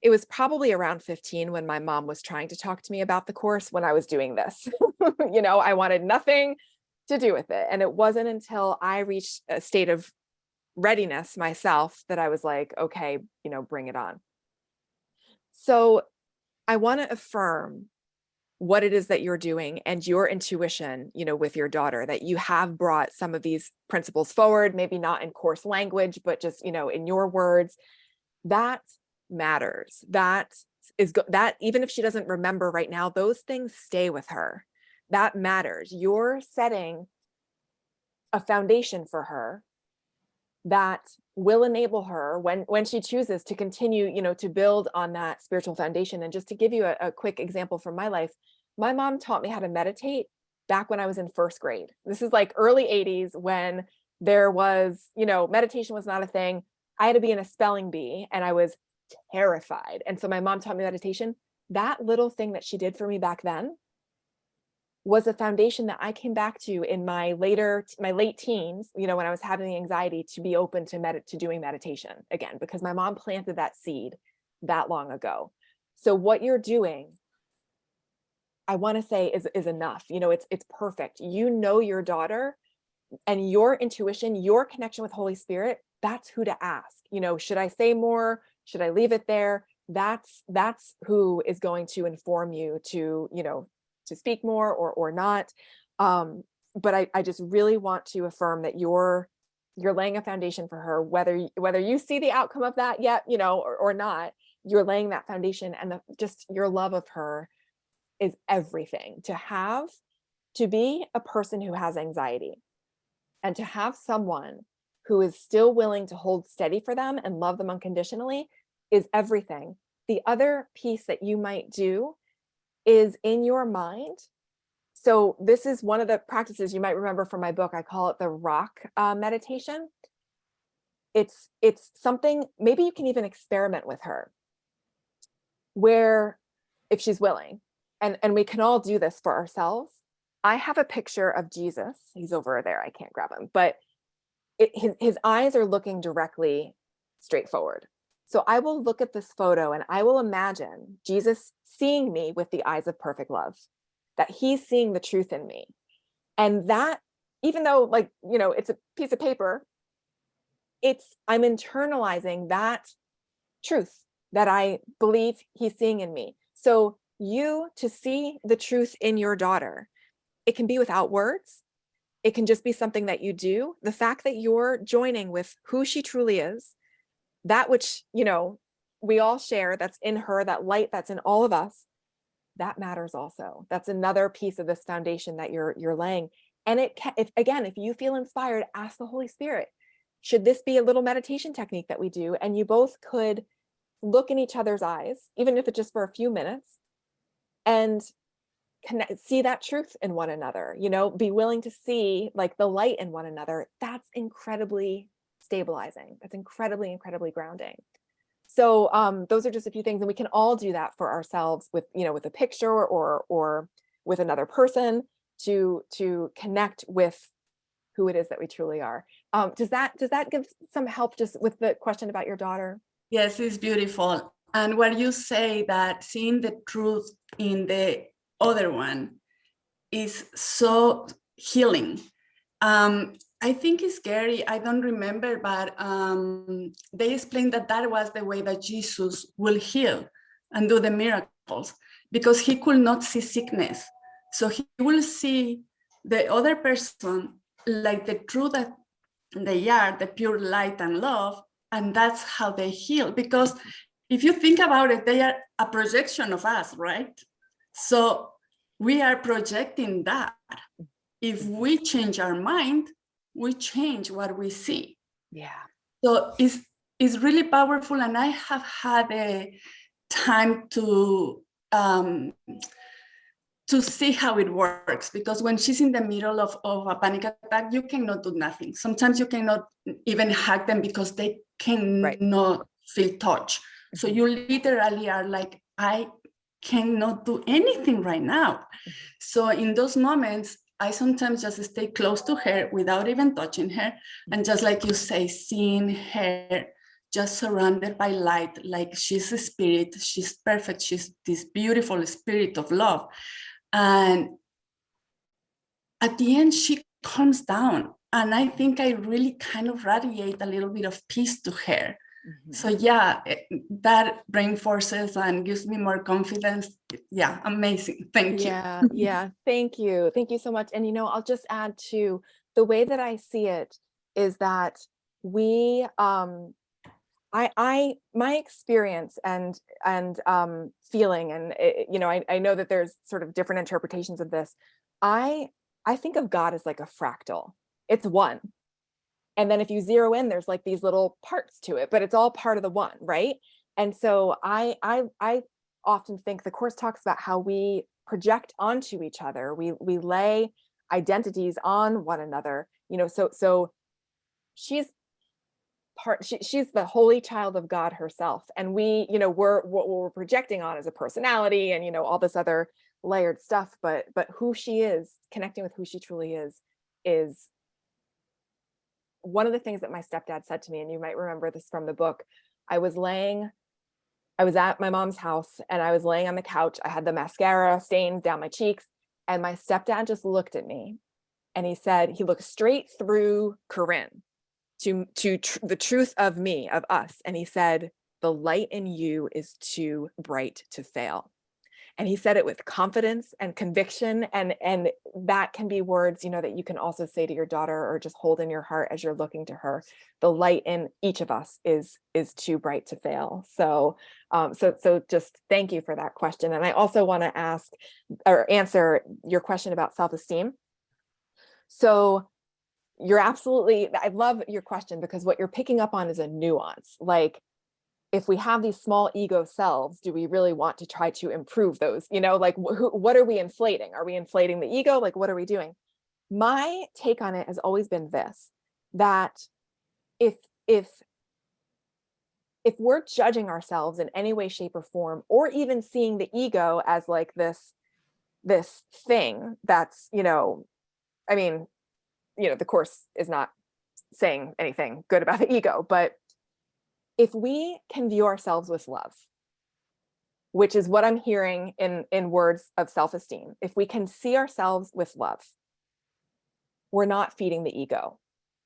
It was probably around 15 when my mom was trying to talk to me about the course when I was doing this. I wanted nothing to do with it. And it wasn't until I reached a state of readiness myself that I was like, okay, bring it on. So I want to affirm what it is that you're doing and your intuition, with your daughter, that you have brought some of these principles forward, maybe not in course language, but just, in your words. That matters. That even if she doesn't remember right now, those things stay with her. That matters. You're setting a foundation for her that will enable her when she chooses to continue, to build on that spiritual foundation. And just to give you a quick example from my life, my mom taught me how to meditate back when I was in first grade. This is like early 80s when there was, meditation was not a thing. I had to be in a spelling bee and I was terrified. And so my mom taught me meditation. That little thing that she did for me back then was a foundation that I came back to in my late teens, when I was having the anxiety, to be open to doing meditation again, because my mom planted that seed that long ago. So what you're doing, I want to say is enough. It's perfect. Your daughter and your intuition, your connection with Holy Spirit, that's who to ask. Should I say more? Should I leave it there? That's who is going to inform you to speak more or not. But I just really want to affirm that you're laying a foundation for her, whether you see the outcome of that yet, or not. You're laying that foundation, and just your love of her is everything. To be a person who has anxiety and to have someone who is still willing to hold steady for them and love them unconditionally is everything. The other piece that you might do is in your mind. So this is one of the practices you might remember from my book. I call it the rock meditation. It's something, maybe you can even experiment with her, where if she's willing, and we can all do this for ourselves. I have a picture of Jesus. He's over there. I can't grab him, but his eyes are looking directly straight forward. So I will look at this photo and I will imagine Jesus seeing me with the eyes of perfect love, that he's seeing the truth in me. And that, even though it's a piece of paper, I'm internalizing that truth that I believe he's seeing in me. So to see the truth in your daughter, it can be without words. It can just be something that you do. The fact that you're joining with who she truly is, that which, we all share, that's in her, that light that's in all of us, that matters also. That's another piece of this foundation that you're laying. And it can, if you feel inspired, ask the Holy Spirit, should this be a little meditation technique that we do? And you both could look in each other's eyes, even if it's just for a few minutes, and see that truth in one another, be willing to see like the light in one another. That's incredibly stabilizing. That's incredibly, incredibly grounding. So those are just a few things, and we can all do that for ourselves with, with a picture or with another person to connect with who it is that we truly are. Does that give some help just with the question about your daughter? Yes, it's beautiful. And what you say, that seeing the truth in the other one is so healing. I think it's scary. I don't remember, but they explained that was the way that Jesus will heal and do the miracles, because he could not see sickness. So he will see the other person like the truth that they are, the pure light and love, and that's how they heal. Because if you think about it, they are a projection of us, right? So we are projecting that. If we change our mind, we change what we see. Yeah. So it's really powerful, and I have had a time to see how it works, because when she's in the middle of a panic attack, you cannot do nothing. Sometimes you cannot even hug them because they cannot feel touch. So you literally are like, I cannot do anything right now. So in those moments, I sometimes just stay close to her without even touching her. And just like you say, seeing her just surrounded by light, like she's a spirit, she's perfect, she's this beautiful spirit of love. And at the end, she calms down. And I think I really kind of radiate a little bit of peace to her. So yeah, that reinforces and gives me more confidence. Yeah, amazing. Thank you. Yeah. Thank you. Thank you so much. And I'll just add to the way that I see it is that we, my experience and feeling, and I know that there's sort of different interpretations of this. I think of God as like a fractal. It's one. And then if you zero in, there's like these little parts to it, but it's all part of the one, right? And so I often think the Course talks about how we project onto each other. We lay identities on one another, so she's she's the holy child of God herself. And we're what we're projecting on as a personality and, all this other layered stuff, but who she is, connecting with who she truly is one of the things that my stepdad said to me, and you might remember this from the book. I was at my mom's house and I was laying on the couch. I had the mascara stained down my cheeks, and my stepdad just looked at me and he said, he looked straight through Corinne to the truth of me, of us. And he said, the light in you is too bright to fail. And he said it with confidence and conviction. And that can be words, that you can also say to your daughter or just hold in your heart as you're looking to her. The light in each of us is too bright to fail. So just thank you for that question. And I also want to ask or answer your question about self-esteem. So you're absolutely, I love your question, because what you're picking up on is a nuance. Like, if we have these small ego selves, do we really want to try to improve those? Like what are we inflating? Are we inflating the ego? Like, what are we doing? My take on it has always been this, that if we're judging ourselves in any way, shape, or form, or even seeing the ego as like this thing that's, the Course is not saying anything good about the ego, but if we can view ourselves with love, which is what I'm hearing in words of self-esteem, if we can see ourselves with love, we're not feeding the ego.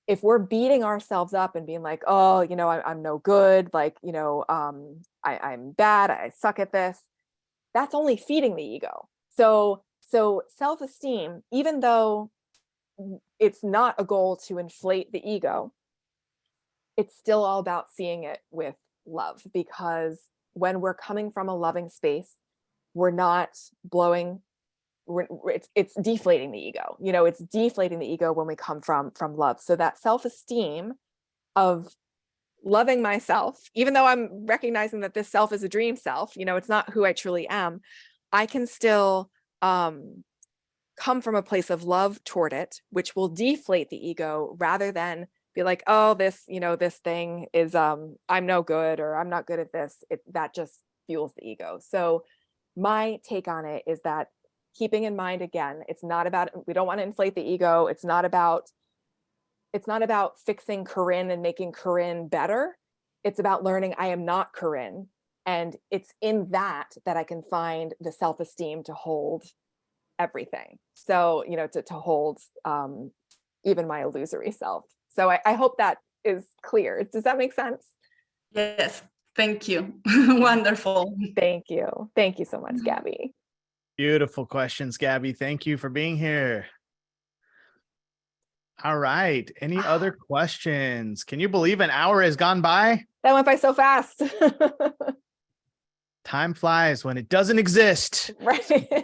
If we're beating ourselves up and being like, oh, I'm no good, like, I'm bad, I suck at this, that's only feeding the ego. So self-esteem, even though it's not a goal to inflate the ego, it's still all about seeing it with love, because when we're coming from a loving space, we're not blowing, it's deflating the ego. You know, it's deflating the ego when we come from love. So that self-esteem of loving myself, even though I'm recognizing that this self is a dream self, you know, it's not who I truly am, I can still come from a place of love toward it, which will deflate the ego rather than be like, oh, this, you know, this thing is, I'm no good, or I'm not good at this. That just fuels the ego. So my take on it is that keeping in mind, again, it's not about, we don't want to inflate the ego. It's not about fixing Corinne and making Corinne better. It's about learning I am not Corinne. And it's in that I can find the self-esteem to hold everything. So, you know, to hold even my illusory self. So I hope that is clear. Does that make sense? Yes, thank you. Wonderful. Thank you. Thank you so much, Gabby. Beautiful questions, Gabby. Thank you for being here. All right. Any other questions? Can you believe an hour has gone by? That went by so fast. Time flies when it doesn't exist. Right.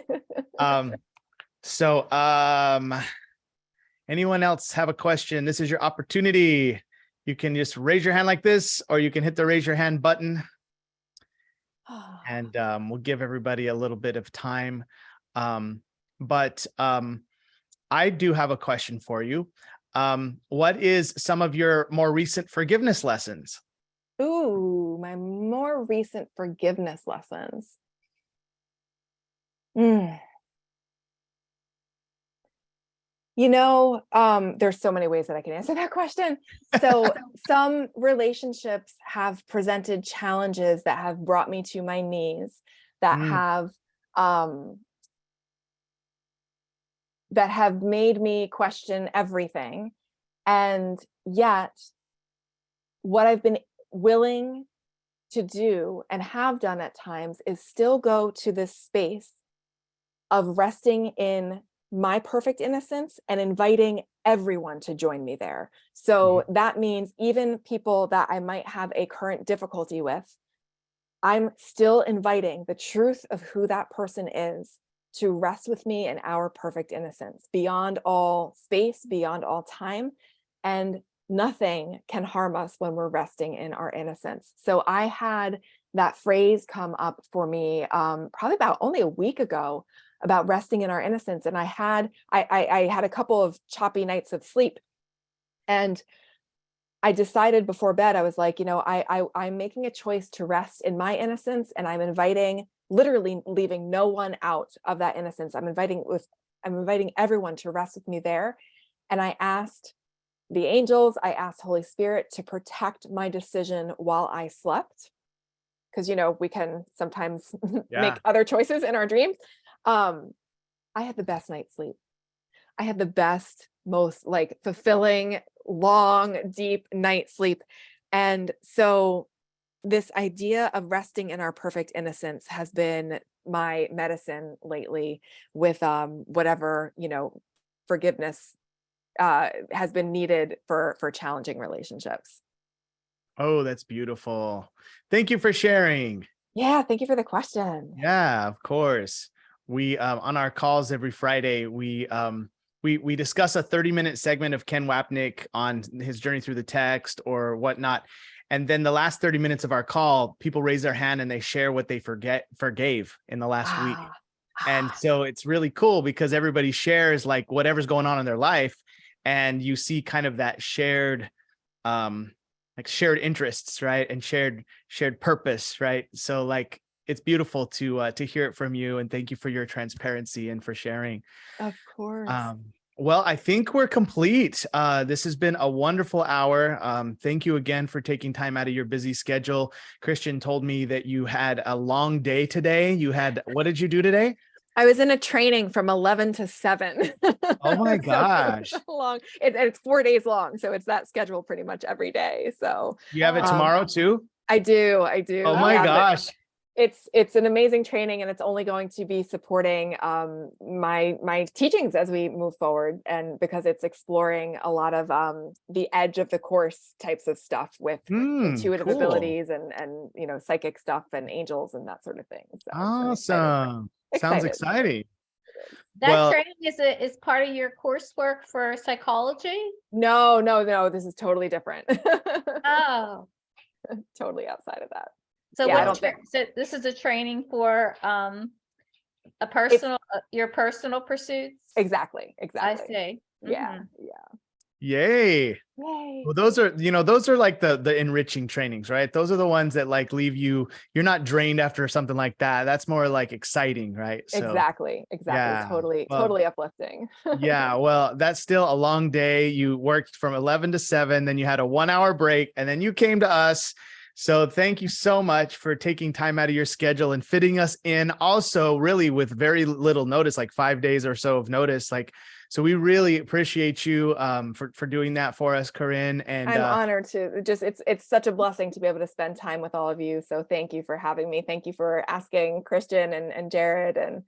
Anyone else have a question? This is your opportunity. You can just raise your hand like this, or you can hit the raise your hand button. And we'll give everybody a little bit of time. But I do have a question for you. What is some of your more recent forgiveness lessons? Ooh, my more recent forgiveness lessons. You know, there's so many ways that I can answer that question. So some relationships have presented challenges that have brought me to my knees, that have made me question everything. And yet what I've been willing to do and have done at times is still go to this space of resting in my perfect innocence and inviting everyone to join me there. So that means even people that I might have a current difficulty with, I'm still inviting the truth of who that person is to rest with me in our perfect innocence, beyond all space, beyond all time. And nothing can harm us when we're resting in our innocence. So I had that phrase come up for me probably about only a week ago, about resting in our innocence. And I had a couple of choppy nights of sleep. And I decided before bed, I was like, you know, I'm making a choice to rest in my innocence, and I'm inviting, literally leaving no one out of that innocence. I'm inviting everyone to rest with me there. And I asked the angels, I asked Holy Spirit to protect my decision while I slept. Because, you know, we can sometimes make other choices in our dreams. I had the best night's sleep. I had the best, most like fulfilling, long, deep night sleep. And so this idea of resting in our perfect innocence has been my medicine lately with whatever, you know, forgiveness has been needed for challenging relationships. Oh, that's beautiful. Thank you for sharing. Yeah, thank you for the question. Yeah, of course. We on our calls every Friday, we discuss a 30-minute segment of Ken Wapnick on his journey through the text or whatnot. And then the last 30 minutes of our call, people raise their hand and they share what they forgave in the last week. And so it's really cool because everybody shares like whatever's going on in their life, and you see kind of that shared shared interests, right? And shared purpose, right? So like it's beautiful to hear it from you, and thank you for your transparency and for sharing. Of course. Well, I think we're complete. This has been a wonderful hour. Thank you again for taking time out of your busy schedule. Christian told me that you had a long day today. What did you do today? I was in a training from 11 to 7. Oh my gosh. So long. It's 4 days long. So it's that schedule pretty much every day. So you have it tomorrow too? I do. Oh my gosh. it's an amazing training, and it's only going to be supporting my teachings as we move forward, and because it's exploring a lot of the edge of the course types of stuff with intuitive Cool. abilities and psychic stuff and angels and that sort of thing. So I'm Awesome. Sounds exciting. That Well- training is part of your coursework for psychology? No, this is totally different. Oh, Totally outside of that. so Yeah, I what don't think- so this is a training for a personal your personal pursuits? Exactly. I see. Yeah. Mhm. Yay. Yay. Well, those are like the enriching trainings, right? Those are the ones that like leave you're not drained after something like that. That's more like exciting, right? So Exactly. yeah. Totally Well, uplifting. yeah, well, that's still a long day. You worked from 11 to 7, then you had a 1-hour break, and then you came to us. So thank you so much for taking time out of your schedule and fitting us in, also really with very little notice, like 5 days or so of notice. So we really appreciate you for doing that for us, Corinne. And I'm honored to it's such a blessing to be able to spend time with all of you. So thank you for having me. Thank you for asking Christian and Jared, and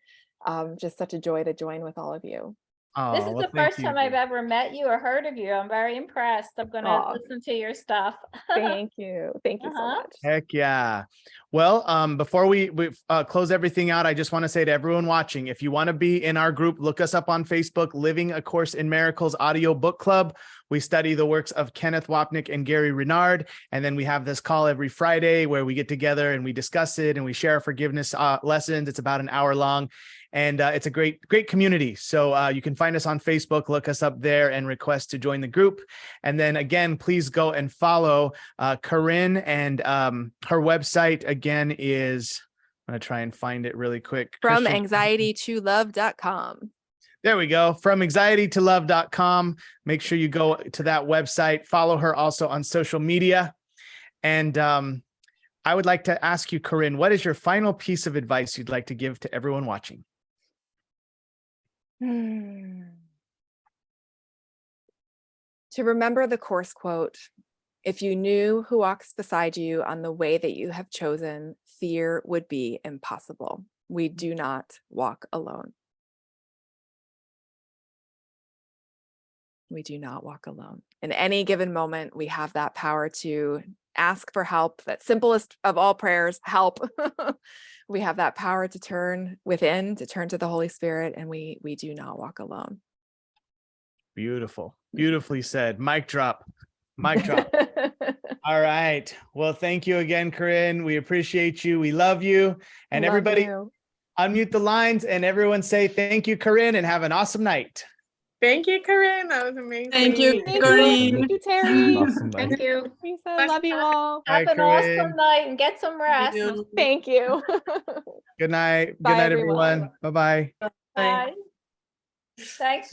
just such a joy to join with all of you. This is the first time I've ever met you or heard of you. I'm very impressed. I'm going to listen to your stuff. Thank you. Thank you so much. Heck yeah. Well, before we close everything out, I just want to say to everyone watching, if you want to be in our group, look us up on Facebook, Living A Course in Miracles Audio Book Club. We study the works of Kenneth Wapnick and Gary Renard. And then we have this call every Friday where we get together and we discuss it and we share forgiveness lessons. It's about an hour long. And it's a great community. So you can find us on Facebook, look us up there and request to join the group. And then again, please go and follow Corinne, and her website again is, I'm going to try and find it really quick. From Christian- anxietytolove.com. There we go. From anxietytolove.com. Make sure you go to that website, follow her also on social media. And I would like to ask you, Corinne, what is your final piece of advice you'd like to give to everyone watching? To remember the course quote, if you knew who walks beside you on the way that you have chosen, fear would be impossible. We do not walk alone. We do not walk alone. In any given moment, we have that power to ask for help, that simplest of all prayers, help. We have that power to turn within, to turn to the Holy Spirit, and we do not walk alone. Beautiful. Beautifully said. Mic drop. Mic drop. All right. Well, thank you again, Corinne. We appreciate you. We love you. And Love everybody you. unmute the lines and everyone say thank you, Corinne, and have an awesome night. Thank you, Corinne. That was amazing. Thank you, Thank Corinne. you, Terry. Awesome night. Thank you. Lisa, love you all. Bye, Have an Corinne. awesome night and get some rest. Thank you. Good night. Good Bye, night, everyone. everyone. Bye-bye. Bye. Thanks.